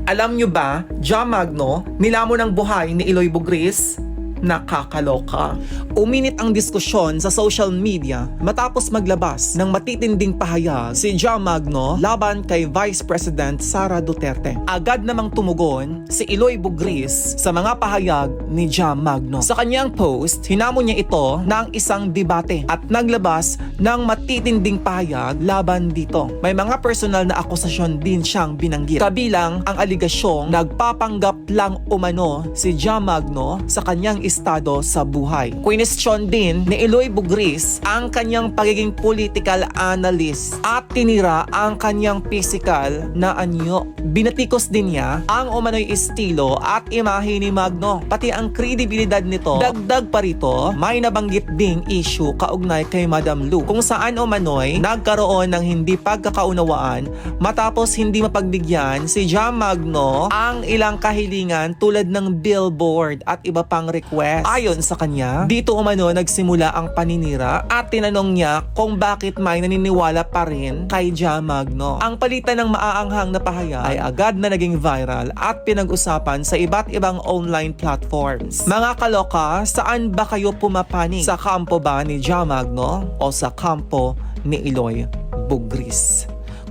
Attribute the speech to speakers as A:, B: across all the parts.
A: Alam nyo ba, Jam Magno, nilamon ang buhay ni Eloy Bugris? Nakakaloka. Uminit ang diskusyon sa social media matapos maglabas ng matitinding pahayag si Jam Magno laban kay Vice President Sara Duterte. Agad namang tumugon si Eloy Bugris sa mga pahayag ni Jam Magno. Sa kanyang post, hinamon niya ito ng isang debate at naglabas ng matitinding pahayag laban dito. May mga personal na akusasyon din siyang binanggit. Kabilang ang aligasyong nagpapanggap lang umano si Jam Magno sa kanyang estado sa buhay. Question din ni Eloy Bugris ang kanyang pagiging political analyst at tinira ang kanyang physical na anyo. Binatikos din niya ang umano'y estilo at imahe ni Magno, pati ang kredibilidad nito. Dagdag pa rito, may nabanggit ding issue kaugnay kay Madam Lu kung saan umano'y nagkaroon ng hindi pagkakaunawaan matapos hindi mapagbigyan si Jam Magno ang ilang kahilingan tulad ng billboard at iba pang request. Ayon sa kanya, dito umano nagsimula ang paninira at tinanong niya kung bakit may naniniwala pa rin kay Jam Magno. Ang palitan ng maaanghang na pahayag ay agad na naging viral at pinag-usapan sa iba't ibang online platforms. Mga kaloka, saan ba kayo pumapanig? Sa kampo ba ni Jam Magno o sa kampo ni Eloy Bugris?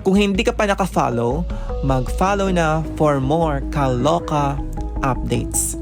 A: Kung hindi ka pa naka-follow, mag-follow na for more kaloka updates.